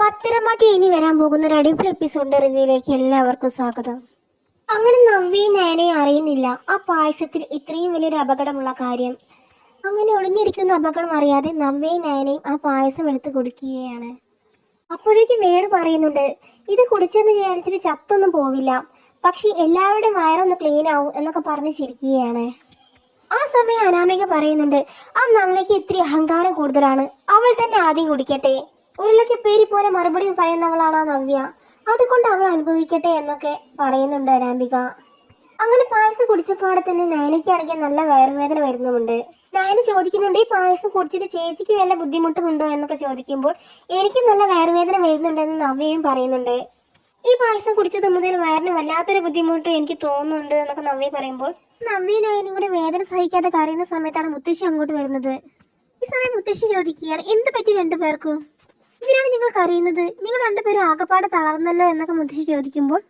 പത്തരമാറ്റി ഇനി വരാൻ പോകുന്ന ഒരു അടിപൊളി എപ്പിസോഡിന്റെ റിവ്യൂയിലേക്ക് എല്ലാവർക്കും സ്വാഗതം. അങ്ങനെ നവ്യയും നയനയും അറിയുന്നില്ല ആ പായസത്തിൽ ഇത്രയും വലിയൊരു അപകടമുള്ള കാര്യം. അങ്ങനെ ഒളിഞ്ഞിരിക്കുന്ന അപകടം അറിയാതെ നവ്യയും നയനയും ആ പായസം എടുത്ത് കുടിക്കുകയാണ്. അപ്പോഴേക്കും വേണു പറയുന്നുണ്ട്, ഇത് കുടിച്ചെന്ന് വിചാരിച്ചിട്ട് ചത്തൊന്നും പോവില്ല, പക്ഷെ എല്ലാവരുടെയും വയറൊന്ന് ക്ലീൻ ആവും എന്നൊക്കെ പറഞ്ഞ് ചിരിക്കുകയാണ്. ആ സമയം അനാമിക പറയുന്നുണ്ട്, ആ നവ്യയ്ക്ക് ഇത്തിരി അഹങ്കാരം കൂടുതലാണ്, അവൾ തന്നെ ആദ്യം കുടിക്കട്ടെ. ഉരുളയ്ക്ക് പേരി പോലെ മറുപടി പറയുന്നവളാണ് ആ നവ്യ, അതുകൊണ്ട് അവൾ അനുഭവിക്കട്ടെ എന്നൊക്കെ പറയുന്നുണ്ട് അനാമിക. അങ്ങനെ പായസം കുടിച്ചപ്പാടെ തന്നെ നയനയ്ക്കാണെങ്കിൽ നല്ല വയറുവേദന വരുന്നുമുണ്ട്. നയന ചോദിക്കുന്നുണ്ട്, ഈ പായസം കുടിച്ചിട്ട് ചേച്ചിക്ക് വല്ല ബുദ്ധിമുട്ടുമുണ്ടോ എന്നൊക്കെ ചോദിക്കുമ്പോൾ എനിക്ക് നല്ല വയറുവേദന വരുന്നുണ്ടെന്ന് നവ്യയും പറയുന്നുണ്ട്. ഈ പായസം കുടിച്ചത് മുതൽ വയറിന് വല്ലാത്തൊരു ബുദ്ധിമുട്ട് എനിക്ക് തോന്നുന്നുണ്ട് എന്നൊക്കെ നവ്യ പറയുമ്പോൾ നവ്യ നയനും കൂടെ വേദന സഹിക്കാതെ കരയുന്ന സമയത്താണ് മുത്തശ്ശി അങ്ങോട്ട് വരുന്നത്. ഈ സമയം മുത്തശ്ശി ചോദിക്കുകയാണ്, എന്ത് പറ്റി രണ്ടുപേർക്കും, എന്തിനാണ് നിങ്ങൾ കരയുന്നത്, നിങ്ങൾ രണ്ടുപേരും ആകപ്പാടെ തളർന്നല്ലോ എന്നൊക്കെ മുത്തശ്ശി ചോദിക്കുമ്പോൾ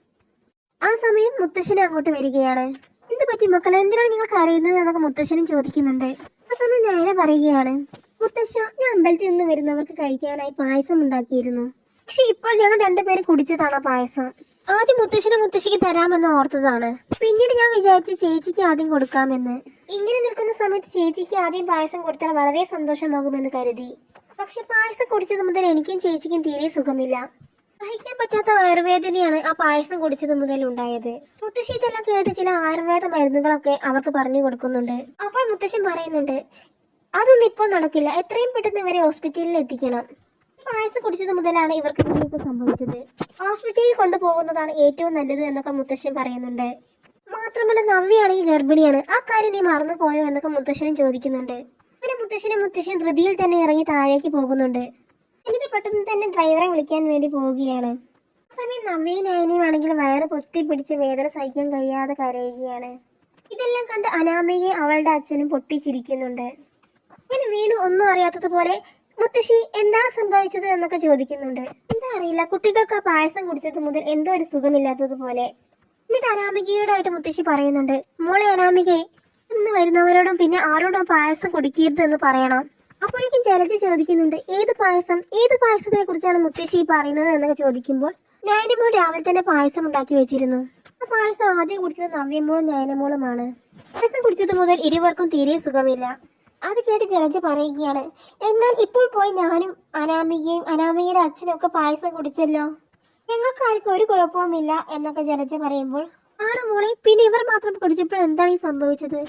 ആ സമയം മുത്തശ്ശനെ അങ്ങോട്ട് വരികയാണ്. എന്ത് പറ്റി മക്കളെ, എന്തിനാണ് നിങ്ങൾ കരയുന്നത് എന്നൊക്കെ മുത്തശ്ശനും ചോദിക്കുന്നുണ്ട്. ആ സമയം നേരെ പറയുകയാണ്, മുത്തശ്ശ, ഞാൻ അമ്പലത്തിൽ നിന്ന് വരുന്നവർക്ക് കഴിക്കാനായി പായസം ഉണ്ടാക്കിയിരുന്നു, പക്ഷെ ഇപ്പോൾ ഞങ്ങൾ രണ്ടുപേരും കുടിച്ചതാണ് പായസം. ആദ്യം മുത്തശ്ശനും മുത്തശ്ശിക്ക് തരാമെന്ന് ഓർത്തതാണ്, പിന്നീട് ഞാൻ വിചാരിച്ചു ചേച്ചിക്ക് ആദ്യം കൊടുക്കാമെന്ന്. ഇങ്ങനെ നിൽക്കുന്ന സമയത്ത് ചേച്ചിക്ക് ആദ്യം പായസം കൊടുത്താൽ വളരെ സന്തോഷമാകുമെന്ന് കരുതി, പക്ഷെ പായസം കുടിച്ചത് മുതൽ എനിക്കും ചേച്ചിക്കും തീരെ സുഖമില്ല, സഹിക്കാൻ പറ്റാത്ത വയറുവേദനയാണ് ആ പായസം കുടിച്ചത് മുതൽ ഉണ്ടായത്. മുത്തശ്ശി ഇതെല്ലാം കേട്ട് ചില ആയുർവേദ മരുന്നുകളൊക്കെ അവർക്ക് പറഞ്ഞു കൊടുക്കുന്നുണ്ട്. അപ്പോൾ മുത്തശ്ശൻ പറയുന്നുണ്ട്, അതൊന്നും ഇപ്പോൾ നടക്കില്ല, എത്രയും പെട്ടെന്ന് ഇവരെ ഹോസ്പിറ്റലിൽ എത്തിക്കണം. പായസം കുടിച്ചത് മുതലാണ് ഇവർക്ക് ഇങ്ങനെയൊക്കെ സംഭവിച്ചത്, ഹോസ്പിറ്റലിൽ കൊണ്ടുപോകുന്നതാണ് ഏറ്റവും നല്ലത് എന്നൊക്കെ മുത്തശ്ശൻ പറയുന്നുണ്ട്. മാത്രമല്ല നവ്യയാണെങ്കിൽ ഗർഭിണിയാണ്, ആ കാര്യം നീ മറന്നു പോയോ എന്നൊക്കെ മുത്തശ്ശനും ചോദിക്കുന്നുണ്ട്. അങ്ങനെ മുത്തശ്ശൻ ധൃതിയിൽ തന്നെ ഇറങ്ങി താഴേക്ക് പോകുന്നുണ്ട്. എന്നിട്ട് പെട്ടെന്ന് തന്നെ ഡ്രൈവറെ വിളിക്കാൻ വേണ്ടി പോവുകയാണ്. ആ സമയം നവ്യയും നയനയും ആണെങ്കിൽ വയറ് പൊത്തി പിടിച്ച് വേദന സഹിക്കാൻ കഴിയാതെ കരയുകയാണ്. ഇതെല്ലാം കണ്ട് അനാമികയും അവളുടെ അച്ഛനും പൊട്ടിച്ചിരിക്കുന്നുണ്ട്. അങ്ങനെ വീണു ഒന്നും അറിയാത്തതുപോലെ, മുത്തശ്ശി എന്താണ് സംഭവിച്ചത് എന്നൊക്കെ ചോദിക്കുന്നുണ്ട്. എന്താ അറിയില്ല, കുട്ടികൾക്ക് ആ പായസം കുടിച്ചത് മുതൽ എന്തോ ഒരു സുഖമില്ലാത്തതുപോലെ. എന്നിട്ട് അനാമികയോടായിട്ട് മുത്തശ്ശി പറയുന്നുണ്ട്, മോളെ അനാമികയെ, ഇന്ന് വരുന്നവരോടും പിന്നെ ആരോടും പായസം കുടിക്കരുത് എന്ന് പറയണം. അപ്പോഴേക്കും ജലജ ചോദിക്കുന്നുണ്ട്, ഏത് പായസത്തെ കുറിച്ചാണ് മുത്തശ്ശി പറയുന്നത് എന്നൊക്കെ ചോദിക്കുമ്പോൾ നയനമോൾ രാവിലെ തന്നെ പായസം ഉണ്ടാക്കി വെച്ചിരുന്നു, ആ പായസം ആദ്യം കുടിച്ചത് നവ്യമോളും നയനമോളുമാണ്. പായസം കുടിച്ചത് മുതൽ ഇരുവർക്കും തീരെ സുഖമില്ല. അത് കേട്ട് ജലജ പറയുകയാണ്, എന്നാൽ ഇപ്പോൾ പോയി ഞാനും അനാമികയുടെ അച്ഛനും ഒക്കെ പായസം കുടിച്ചല്ലോ, ഞങ്ങൾക്കാർക്കും ഒരു കുഴപ്പവുമില്ല എന്നൊക്കെ ജലജ പറയുമ്പോൾ, ആണോ മോളെ, പിന്നെ ഇവർ മാത്രം കുടിച്ചപ്പോൾ എന്താണ് ഈ സംഭവിച്ചത്,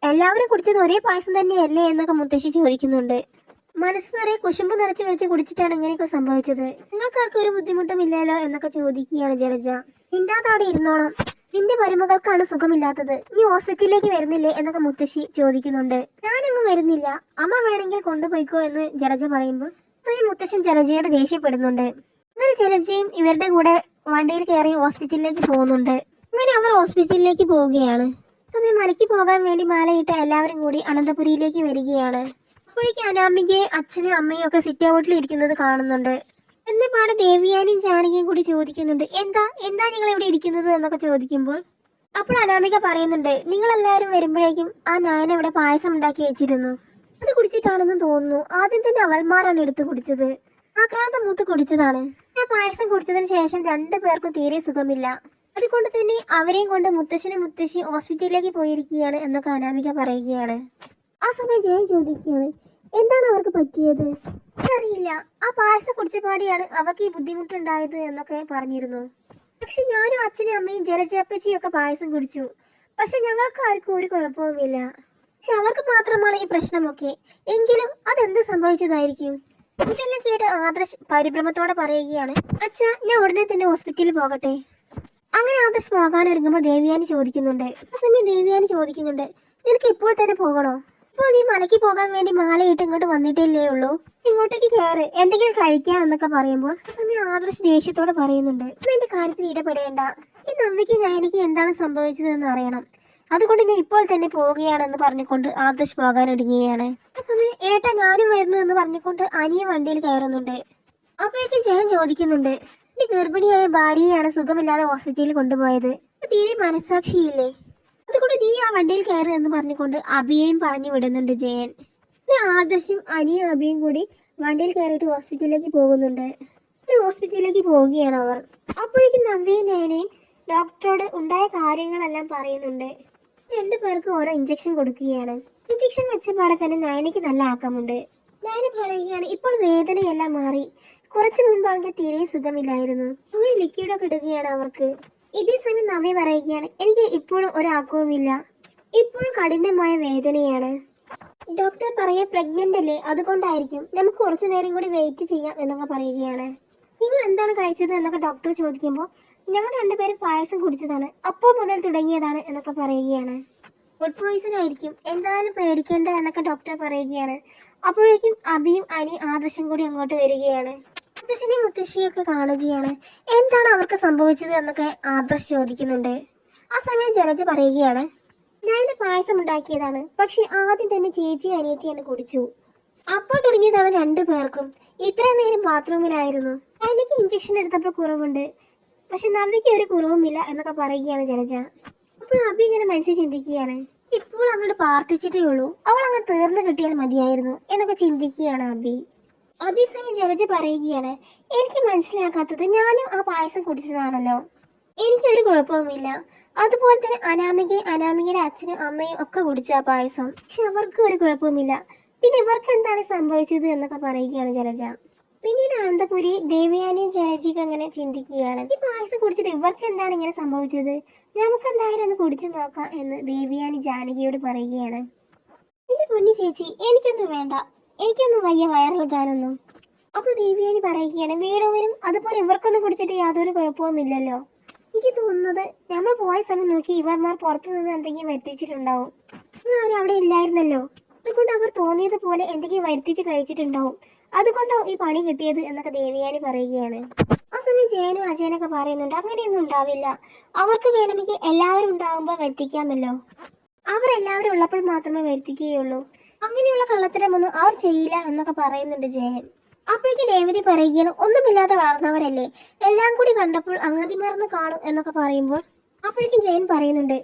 എല്ലാവരും കുടിച്ചത് ഒരേ പായസം തന്നെയല്ലേ എന്നൊക്കെ മുത്തശ്ശി ചോദിക്കുന്നുണ്ട്. മനസ്സ് നിറയെ കുശുമ്പ് നിറച്ച് വെച്ച് കുടിച്ചിട്ടാണ് ഇങ്ങനെയൊക്കെ സംഭവിച്ചത്, നിങ്ങൾക്കാർക്കും ഒരു ബുദ്ധിമുട്ടും ഇല്ലല്ലോ എന്നൊക്കെ ചോദിക്കുകയാണ് ജലജ. നിന്റെ അവിടെ ഇരുന്നോണം, നിന്റെ മരുമകൾക്കാണ് സുഖമില്ലാത്തത്, നീ ഹോസ്പിറ്റലിലേക്ക് വരുന്നില്ലേ എന്നൊക്കെ മുത്തശ്ശി ചോദിക്കുന്നുണ്ട്. ഞാനങ്ങ് വരുന്നില്ല, അമ്മ വേണമെങ്കിൽ കൊണ്ടുപോയിക്കോ എന്ന് ജലജ പറയുമ്പോൾ മുത്തശ്ശൻ ജലജയോട് ദേഷ്യപ്പെടുന്നുണ്ട്. അങ്ങനെ ജലജയും ഇവരുടെ കൂടെ വണ്ടിയിൽ കയറി ഹോസ്പിറ്റലിലേക്ക് പോകുന്നുണ്ട്. അങ്ങനെ അവർ ഹോസ്പിറ്റലിലേക്ക് പോവുകയാണ്. സമയം മലയ്ക്ക് പോകാൻ വേണ്ടി മാലയിട്ട് എല്ലാവരും കൂടി അനന്തപുരിയിലേക്ക് വരികയാണ്. അപ്പോഴേക്കും അനാമികയും അച്ഛനും അമ്മയും ഒക്കെ സിറ്റ് ഔട്ടിൽ ഇരിക്കുന്നത് കാണുന്നുണ്ട്. എന്നപാട് ദേവിയാനും ജാനകിയും കൂടി ചോദിക്കുന്നുണ്ട്, എന്താ നിങ്ങൾ ഇവിടെ ഇരിക്കുന്നത് എന്നൊക്കെ ചോദിക്കുമ്പോൾ അപ്പോൾ അനാമിക പറയുന്നുണ്ട്, നിങ്ങളെല്ലാവരും വരുമ്പോഴേക്കും ആ നയന ഇവിടെ പായസം ഉണ്ടാക്കി വെച്ചിരുന്നു, അത് കുടിച്ചിട്ടാണെന്ന് തോന്നുന്നു, ആദ്യം തന്നെ അവൾമാരാണ് എടുത്തു കുടിച്ചത്, ആക്രാന്തം മൂത്ത് കുടിച്ചതാണ്, ആ പായസം കുടിച്ചതിന് ശേഷം രണ്ടു പേർക്കും തീരെ സുഖമില്ല, അതുകൊണ്ട് തന്നെ അവരെയും കൊണ്ട് മുത്തശ്ശി ഹോസ്പിറ്റലിലേക്ക് പോയിരിക്കുകയാണ് എന്നൊക്കെ അനാമിക പറയുകയാണ്. ആ സമയം ജയൻ ചോദിക്കുകയാണ്, എന്താണ് അവർക്ക് പറ്റിയത്, അറിയില്ല, ആ പായസം കുടിച്ച പാടിയാണ് അവർക്ക് ഈ ബുദ്ധിമുട്ടുണ്ടായത് എന്നൊക്കെ പറഞ്ഞിരുന്നു, പക്ഷെ ഞാനും അച്ഛനും അമ്മയും ജലജപ്പച്ചിയും ഒക്കെ പായസം കുടിച്ചു, പക്ഷെ ഞങ്ങൾക്ക് ആർക്കും ഒരു കുഴപ്പവുമില്ല, പക്ഷെ അവർക്ക് മാത്രമാണ് ഈ പ്രശ്നമൊക്കെ, എങ്കിലും അതെന്ത് സംഭവിച്ചതായിരിക്കും. ഇതെല്ലാം കേട്ട് ആദർശ് പരിഭ്രമത്തോടെ പറയുകയാണ്, അച്ഛാ, ഞാൻ ഉടനെ തന്നെ ഹോസ്പിറ്റലിൽ പോകട്ടെ. അങ്ങനെ ആദർശ് പോകാനൊരുങ്ങുമ്പോൾ ദേവിയാനി ചോദിക്കുന്നുണ്ട്. ആ സമയം ദേവിയാനി ചോദിക്കുന്നുണ്ട്, നിനക്ക് ഇപ്പോൾ തന്നെ പോകണോ, ഇപ്പോൾ നീ മലയ്ക്ക് പോകാൻ വേണ്ടി മാലയിട്ട് ഇങ്ങോട്ട് വന്നിട്ടില്ലേ ഉള്ളൂ, ഇങ്ങോട്ടേക്ക് കയറ്, എന്തെങ്കിലും കഴിക്കാം എന്നൊക്കെ പറയുമ്പോൾ ആ സമയം ആദർശ് ദേഷ്യത്തോടെ പറയുന്നുണ്ട്, എന്റെ കാര്യത്തിൽ ഇടപെടേണ്ട, ഈ നവ്യയ്ക്ക് നയനയ്ക്ക് എന്താണ് സംഭവിച്ചതെന്ന് അറിയണം, അതുകൊണ്ട് ഞാൻ ഇപ്പോൾ തന്നെ പോവുകയാണെന്ന് പറഞ്ഞുകൊണ്ട് ആദർശ് പോകാൻ ഒരുങ്ങുകയാണ്. ആ സമയം ഏട്ടാ ഞാനും വരുന്നു എന്ന് പറഞ്ഞുകൊണ്ട് അനിയ വണ്ടിയിൽ കയറുന്നുണ്ട്. അപ്പോഴേക്കും ജയൻ ചോദിക്കുന്നുണ്ട്, എന്റെ ഗർഭിണിയായ ഭാര്യയാണ് സുഖമില്ലാതെ ഹോസ്പിറ്റലിൽ കൊണ്ടുപോയത്, തീരെ മനസ്സാക്ഷിയില്ലേ, അതുകൊണ്ട് നീ ആ വണ്ടിയിൽ കയറ് എന്ന് പറഞ്ഞുകൊണ്ട് അഭിയെയും പറഞ്ഞു വിടുന്നുണ്ട് ജയൻ. പിന്നെ ആദർശും അനിയും അഭിയും കൂടി വണ്ടിയിൽ കയറിയിട്ട് ഹോസ്പിറ്റലിലേക്ക് പോകുന്നുണ്ട്. ഒരു ഹോസ്പിറ്റലിലേക്ക് പോവുകയാണ് അവർ. അപ്പോഴേക്കും നവ്യയും നയനയും ഡോക്ടറോട് ഉണ്ടായ കാര്യങ്ങളെല്ലാം പറയുന്നുണ്ട്. രണ്ടു പേർക്ക് ഓരോ ഇഞ്ചക്ഷൻ കൊടുക്കുകയാണ്. ഇഞ്ചക്ഷൻ വെച്ച പാടെ തന്നെ നയനയ്ക്ക് നല്ല ആക്കമുണ്ട്. നയന പറയുകയാണ് ഇപ്പോൾ വേദനയെല്ലാം മാറി, കുറച്ചു മുൻപാണെങ്കിൽ തീരെ സുഖമില്ലായിരുന്നു. അങ്ങനെ ലിക്വിഡൊക്കെ ഇടുകയാണ് അവർക്ക്. ഇതേ സമയം നവ്യ പറയുകയാണ് എനിക്ക് ഇപ്പോഴും ഒരാക്കവുമില്ല, ഇപ്പോഴും കഠിനമായ വേദനയാണ്. ഡോക്ടർ പറയാ പ്രഗ്നന്റ് അല്ലേ, അതുകൊണ്ടായിരിക്കും, നമുക്ക് കുറച്ചു നേരം കൂടി വെയിറ്റ് ചെയ്യാം എന്നൊക്കെ പറയുകയാണ്. നിങ്ങൾ എന്താണ് കഴിച്ചത് എന്നൊക്കെ ഡോക്ടർ ചോദിക്കുമ്പോൾ ഞങ്ങൾ രണ്ടുപേരും പായസം കുടിച്ചതാണ്, അപ്പോൾ മുതൽ തുടങ്ങിയതാണ് എന്നൊക്കെ പറയുകയാണ്. ഫുഡ് പോയിസൺ ആയിരിക്കും, എന്തായാലും പേടിക്കേണ്ട എന്നൊക്കെ ഡോക്ടർ പറയുകയാണ്. അപ്പോഴേക്കും അബിയും അനി ആദർശം കൂടി അങ്ങോട്ട് വരികയാണ്. മുത്തശ്ശനെയും മുത്തശ്ശിയൊക്കെ കാണുകയാണ്. എന്താണ് അവർക്ക് സംഭവിച്ചത് എന്നൊക്കെ ആദർശ് ചോദിക്കുന്നുണ്ട്. ആ സമയം ജലജ പറയുകയാണ് ഞാൻ പായസം ഉണ്ടാക്കിയതാണ്, പക്ഷെ ആദ്യം തന്നെ ചേച്ചി അനിയത്തിയാണ് കുടിച്ചു, അപ്പോൾ തുടങ്ങിയതാണ് രണ്ടു പേർക്കും. ഇത്രയും നേരം ബാത്റൂമിലായിരുന്നു, എനിക്ക് ഇഞ്ചക്ഷൻ എടുത്തപ്പോൾ കുറവുണ്ട്, പക്ഷെ നവ്യയ്ക്ക് ഒരു കുറവുമില്ല എന്നൊക്കെ പറയുകയാണ് ജലജ. അപ്പോൾ അബി ഇങ്ങനെ മനസ്സിൽ ചിന്തിക്കുകയാണ് ഇപ്പോൾ അങ്ങോട്ട് പ്രാർത്ഥിച്ചിട്ടേ ഉള്ളൂ, അവൾ അങ്ങ് തീർന്നു കിട്ടിയാൽ മതിയായിരുന്നു എന്നൊക്കെ ചിന്തിക്കുകയാണ് അബി. അതേസമയം ജലജ പറയുകയാണ് എനിക്ക് മനസ്സിലാക്കാത്തത്, ഞാനും ആ പായസം കുടിച്ചതാണല്ലോ, എനിക്കൊരു കുഴപ്പവുമില്ല, അതുപോലെ തന്നെ അനാമികയുടെ അച്ഛനും അമ്മയും ഒക്കെ കുടിച്ചു ആ പായസം, പക്ഷെ അവർക്ക് ഒരു കുഴപ്പവുമില്ല, പിന്നെ ഇവർക്ക് എന്താണ് സംഭവിച്ചത് എന്നൊക്കെ പറയുകയാണ് ജലജ. പിന്നീട് അനന്തപുരി ദേവയാനിയും ജലജിക്ക് അങ്ങനെ ചിന്തിക്കുകയാണ് ഈ പായസം കുടിച്ചിട്ട് ഇവർക്ക് എന്താണ് ഇങ്ങനെ സംഭവിച്ചത്, നമുക്ക് എന്തായാലും ഒന്ന് കുടിച്ചു നോക്കാം എന്ന് ദേവയാനി ജാനകിയോട് പറയുകയാണ്. എന്റെ പൊന്നി ചേച്ചി എനിക്കൊന്നും വേണ്ട, എനിക്കൊന്നും വയ്യ വയറിളകാനൊന്നും. അപ്പോൾ ദേവയാനി പറയുകയാണ് വേണുവിനും അതുപോലെ ഇവർക്കൊന്നും കുടിച്ചിട്ട് യാതൊരു കുഴപ്പവുമില്ലല്ലോ, എനിക്ക് തോന്നുന്നത് നമ്മൾ പോയ സമയം നോക്കി ഇവർമാർ പുറത്തു നിന്ന് എന്തെങ്കിലും വരുത്തിച്ചിട്ടുണ്ടാവും, ആരും അവിടെ ഇല്ലായിരുന്നല്ലോ, അതുകൊണ്ട് അവർ തോന്നിയതുപോലെ എന്തെങ്കിലും വരുത്തിച്ച് കഴിച്ചിട്ടുണ്ടാവും, അതുകൊണ്ടാവും ഈ പണി കിട്ടിയത് എന്നൊക്കെ ദേവയാനി പറയുകയാണ്. ആ സമയം ജയനും അജയനൊക്കെ പറയുന്നുണ്ട് അങ്ങനെയൊന്നും ഉണ്ടാവില്ല, അവർക്ക് വേണമെങ്കിൽ എല്ലാവരും ഉണ്ടാകുമ്പോൾ വരുത്തിക്കാമല്ലോ, അവരെല്ലാവരും ഉള്ളപ്പോൾ മാത്രമേ വരുത്തിക്കുകയുള്ളൂ, അങ്ങനെയുള്ള കള്ളത്തരമൊന്നും അവർ ചെയ്യില്ല എന്നൊക്കെ പറയുന്നുണ്ട് ജയൻ. അപ്പോഴേക്കും രേവതി പറയുകയാണ് ഒന്നുമില്ലാതെ വളർന്നവരല്ലേ, എല്ലാം കൂടി കണ്ടപ്പോൾ അങ്ങതി മറന്ന് കാണും എന്നൊക്കെ പറയുമ്പോൾ അപ്പോഴേക്കും ജയൻ പറയുന്നുണ്ട്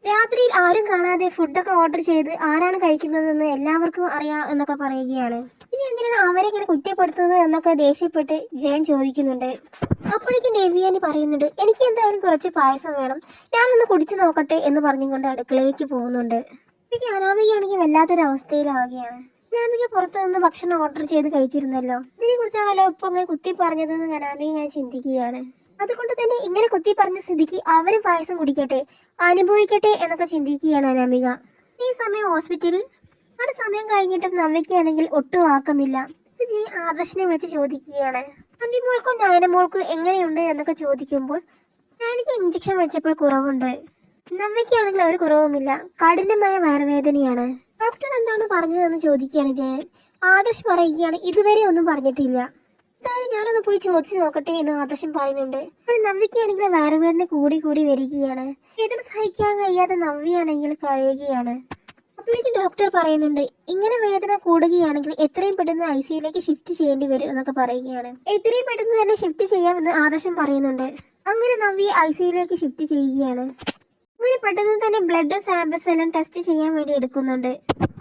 രാത്രിയിൽ ആരും കാണാതെ ഫുഡൊക്കെ ഓർഡർ ചെയ്ത് ആരാണ് കഴിക്കുന്നതെന്ന് എല്ലാവർക്കും അറിയാം എന്നൊക്കെ പറയുകയാണ്. ഇനി എന്തിനാണ് അവരെ ഇങ്ങനെ കുറ്റപ്പെടുത്തുന്നത് എന്നൊക്കെ ദേഷ്യപ്പെട്ട് ജയൻ ചോദിക്കുന്നുണ്ട്. അപ്പോഴേക്കും ദേവയാനി പറയുന്നുണ്ട് എനിക്ക് എന്തായാലും കുറച്ച് പായസം വേണം, ഞാനൊന്ന് കുടിച്ചു നോക്കട്ടെ എന്ന് പറഞ്ഞുകൊണ്ട് അടുക്കളയിലേക്ക് പോകുന്നുണ്ട്. അപ്പോഴേക്കും അനാമികയാണെങ്കിൽ വല്ലാത്തൊരു അവസ്ഥയിലാവുകയാണ്. അനാമിക പുറത്തു നിന്ന് ഭക്ഷണം ഓർഡർ ചെയ്ത് കഴിച്ചിരുന്നല്ലോ, ഇതിനെ കുറിച്ചാണല്ലോ ഇപ്പൊ അങ്ങനെ കുത്തി പറഞ്ഞതെന്ന് അനാമിക ഞാൻ ചിന്തിക്കുകയാണ്. അതുകൊണ്ട് തന്നെ ഇങ്ങനെ കുത്തി പറഞ്ഞ സ്ഥിതിക്ക് അവരും പായസം കുടിക്കട്ടെ, അനുഭവിക്കട്ടെ എന്നൊക്കെ ചിന്തിക്കുകയാണ് അനാമിക. ഈ സമയം ഹോസ്പിറ്റലിൽ അവിടെ സമയം കഴിഞ്ഞിട്ടും നവ്യയ്ക്കാണെങ്കിൽ ഒട്ടും ആക്കമില്ല. ജി ആദർശിനെ വിളിച്ച് ചോദിക്കുകയാണ് നവ്യമോൾക്കും നയനമോൾക്കും എങ്ങനെയുണ്ട് എന്നൊക്കെ ചോദിക്കുമ്പോൾ എനിക്ക് ഇഞ്ചക്ഷൻ വെച്ചപ്പോൾ കുറവുണ്ട്, നവ്യയ്ക്കാണെങ്കിൽ ഒരു കുറവുമില്ല, കഠിനമായ വയറുവേദനയാണ്, ഡോക്ടർ എന്താണ് പറഞ്ഞതെന്ന് ചോദിക്കുകയാണ് ജയൻ. ആദർശ് പറയുകയാണ് ഇതുവരെ ഒന്നും പറഞ്ഞിട്ടില്ല, എന്തായാലും ഞാനൊന്ന് പോയി ചോദിച്ചു നോക്കട്ടെ എന്ന് ആദർശം പറയുന്നുണ്ട്. അത് നവ്യയ്ക്കാണെങ്കിൽ വയറുവേദന കൂടി വരികയാണ്, വേദന സഹിക്കാൻ കഴിയാതെ നവ്യയാണെങ്കിൽ കരയുകയാണ്. അപ്പോഴേക്കും ഡോക്ടർ പറയുന്നുണ്ട് ഇങ്ങനെ വേദന കൂടുകയാണെങ്കിൽ എത്രയും പെട്ടെന്ന് ICUലേക്ക് ഷിഫ്റ്റ് ചെയ്യേണ്ടി വരും എന്നൊക്കെ പറയുകയാണ്. എത്രയും പെട്ടെന്ന് തന്നെ ഷിഫ്റ്റ് ചെയ്യാമെന്ന് ആദർശം പറയുന്നുണ്ട്. അങ്ങനെ നവ്യ ICUലേക്ക് ഷിഫ്റ്റ് ചെയ്യുകയാണ്. അങ്ങനെ പെട്ടെന്ന് തന്നെ ബ്ലഡ് സാമ്പിൾസ് എല്ലാം ടെസ്റ്റ് ചെയ്യാൻ വേണ്ടി എടുക്കുന്നുണ്ട്.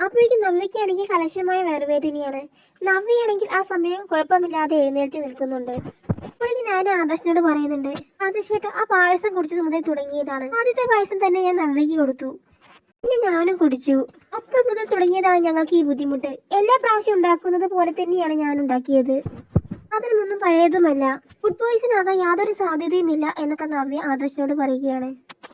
അപ്പോഴേക്കും നവ്യയ്ക്കാണെങ്കിൽ കലശമായ വയറുവേദനയാണ്. നവ്യയാണെങ്കിൽ ആ സമയം കുഴപ്പമില്ലാതെ എഴുന്നേറ്റ് നിൽക്കുന്നുണ്ട്. അപ്പോഴേക്കും ഞാൻ ആദർശനോട് പറയുന്നുണ്ട് ആദർശേട്ടാ ആ പായസം കുടിച്ചത് മുതൽ തുടങ്ങിയതാണ്, ആദ്യത്തെ പായസം തന്നെ ഞാൻ നവ്യയ്ക്ക് കൊടുത്തു, പിന്നെ ഞാനും കുടിച്ചു, അപ്പോൾ മുതൽ തുടങ്ങിയതാണ് ഞങ്ങൾക്ക് ഈ ബുദ്ധിമുട്ട്, എല്ലാ പ്രാവശ്യം ഉണ്ടാക്കുന്നത് പോലെ തന്നെയാണ് ഞാൻ ഉണ്ടാക്കിയത്, അതിനൊന്നും പഴയതുമല്ല, ഫുഡ് പോയിസൺ ആകാൻ യാതൊരു സാധ്യതയുമില്ല എന്നൊക്കെ നവ്യ ആദർശനോട് പറയുകയാണ്.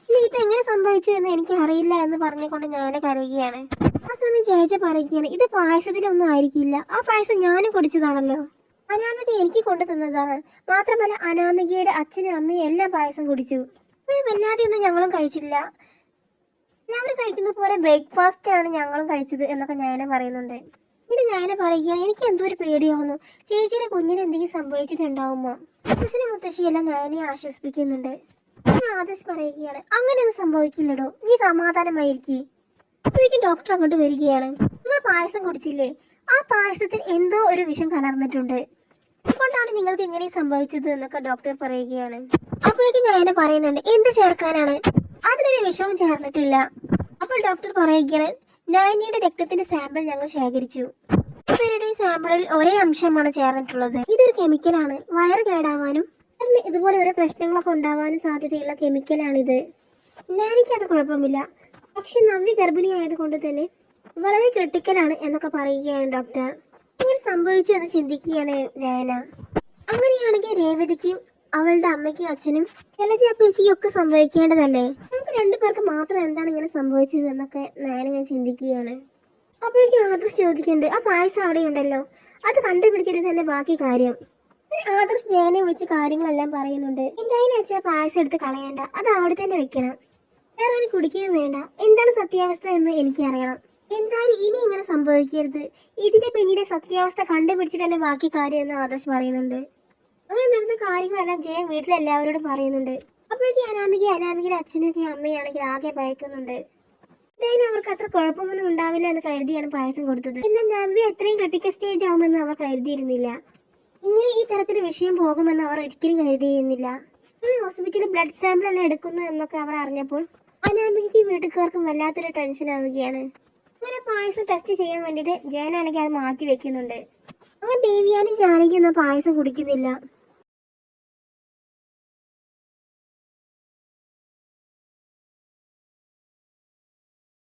ഇനി ഇതെങ്ങനെ സംഭവിച്ചു എന്ന് എനിക്ക് അറിയില്ല എന്ന് പറഞ്ഞുകൊണ്ട് ഞാൻ കരയുകയാണ്. ആ സമയം ജലജ പറയുകയാണ് ഇത് പായസത്തിലൊന്നും ആയിരിക്കില്ല, ആ പായസം ഞാനും കുടിച്ചതാണല്ലോ, അനാമിക എനിക്ക് കൊണ്ടു തന്നതാണ്, മാത്രമല്ല അനാമികയുടെ അച്ഛനും അമ്മയും എല്ലാം പായസം കുടിച്ചു, ഒരു വല്ലാതെയൊന്നും ഞങ്ങളും കഴിച്ചില്ല, എല്ലാവരും കഴിക്കുന്ന പോലെ ബ്രേക്ക്ഫാസ്റ്റ് ആണ് ഞങ്ങളും കഴിച്ചത് എന്നൊക്കെ ഞാൻ പറയുന്നുണ്ട്. ഇനി ഞാൻ പറയുകയാണ് എനിക്ക് എന്തോ ഒരു പേടിയാവുന്നു, ചേച്ചിയുടെ കുഞ്ഞിന് എന്തെങ്കിലും സംഭവിച്ചിട്ടുണ്ടാവുമോ, മുത്തശ്ശനും മുത്തശ്ശിയെല്ലാം ഞാനെ ആശ്വസിപ്പിക്കുന്നുണ്ട്. ആദർശ് പറയുകയാണ് അങ്ങനെയൊന്നും സംഭവിക്കില്ലടോ, നീ സമാധാനമായിരിക്കും. അപ്പോഴേക്കും ഡോക്ടർ അങ്ങോട്ട് വരികയാണ്. നിങ്ങൾ പായസം കുടിച്ചില്ലേ, ആ പായസത്തിൽ എന്തോ ഒരു വിഷം കലർന്നിട്ടുണ്ട്, അതുകൊണ്ടാണ് നിങ്ങൾക്ക് ഇങ്ങനെ സംഭവിച്ചത് എന്നൊക്കെ ഡോക്ടർ പറയുകയാണ്. അപ്പോഴേക്കും ഞാൻ പറയുന്നുണ്ട് എന്ത് ചേർക്കാനാണ്, അതിലൊരു വിഷവും ചേർന്നിട്ടില്ല. അപ്പോൾ ഡോക്ടർ പറയുകയാണ് നയനിയുടെ രക്തത്തിന്റെ സാമ്പിൾ ഞങ്ങൾ ശേഖരിച്ചു, ഇവരുടെ സാമ്പിളിൽ ഒരേ അംശമാണ് ചേർന്നിട്ടുള്ളത്, ഇതൊരു കെമിക്കലാണ്, വയറ് കേടാവാനും വയറിന് ഇതുപോലെ ഓരോ പ്രശ്നങ്ങളൊക്കെ ഉണ്ടാവാനും സാധ്യതയുള്ള കെമിക്കലാണിത്. എനിക്കത് കുഴപ്പമില്ല, പക്ഷെ നവ്യ ഗർഭിണിയായത് കൊണ്ട് തന്നെ വളരെ ക്രിട്ടിക്കലാണ് എന്നൊക്കെ പറയുകയാണ് ഡോക്ടർ. ഇങ്ങനെ സംഭവിച്ചു എന്ന് ചിന്തിക്കുകയാണ് നയന. അങ്ങനെയാണെങ്കിൽ രേവതിക്കും അവളുടെ അമ്മയ്ക്കും അച്ഛനും ജലജ അപ്പേച്ചിക്കും ഒക്കെ സംഭവിക്കേണ്ടതല്ലേ? നമുക്ക് രണ്ടുപേർക്ക് മാത്രം എന്താണ് ഇങ്ങനെ സംഭവിച്ചത് എന്നൊക്കെ നയന ഞാൻ ചിന്തിക്കുകയാണ്. അപ്പോഴേക്കും ആദർശ് ചോദിക്കുന്നുണ്ട്, ആ പായസം അവിടെ ഉണ്ടല്ലോ, അത് കണ്ടുപിടിച്ചിട്ട് തന്നെ ബാക്കി കാര്യം. ആദർശ് ജയനെ വിളിച്ച് കാര്യങ്ങളെല്ലാം പറയുന്നുണ്ട്. എന്തായാലും അച്ഛാ പായസം എടുത്ത് കളയണ്ട, അത് അവിടെ തന്നെ വെക്കണം, വേറെ ആരും കുടിക്കുകയും വേണ്ട. എന്താണ് സത്യാവസ്ഥ എന്ന് എനിക്കറിയണം. എന്തായാലും ഇനി ഇങ്ങനെ സംഭവിക്കരുത്, ഇതിന്റെ പിന്നീട് സത്യാവസ്ഥ കണ്ടുപിടിച്ചിട്ട് തന്നെ ബാക്കി കാര്യം എന്ന് ആദർശ് പറയുന്നുണ്ട്. അങ്ങനെ നടന്ന കാര്യങ്ങളെല്ലാം ജയൻ വീട്ടിലെല്ലാവരോടും പറയുന്നുണ്ട്. അപ്പോഴേക്കും അനാമികയുടെ അച്ഛനൊക്കെ അമ്മയാണെങ്കിൽ ആകെ ഭയക്കുന്നുണ്ട്. എന്തായാലും അവർക്ക് അത്ര കുഴപ്പമൊന്നും ഉണ്ടാവില്ല എന്ന് കരുതിയാണ് പായസം കൊടുത്തത്. എന്നാൽ നവ്യ എത്രയും ക്രിട്ടിക്കൽ സ്റ്റേജ് ആവുമെന്ന് അവർ കരുതിയിരുന്നില്ല. ഇങ്ങനെ ഈ തരത്തിൽ വിഷയം പോകുമെന്ന് അവർ ഒരിക്കലും കരുതിയിരുന്നില്ല. ഹോസ്പിറ്റലിൽ ബ്ലഡ് സാമ്പിൾ എല്ലാം എടുക്കുന്നു എന്നൊക്കെ അവർ അറിഞ്ഞപ്പോൾ അനാമികയ്ക്ക് വീട്ടുകാർക്കും വല്ലാത്തൊരു ടെൻഷൻ ആവുകയാണ്. അങ്ങനെ പായസം ടെസ്റ്റ് ചെയ്യാൻ വേണ്ടിയിട്ട് ജയനാണെങ്കിൽ അത് മാറ്റി വെക്കുന്നുണ്ട്. അവൻ ദേവിയാനും ജാനകിയൊന്നും പായസം കുടിക്കുന്നില്ല.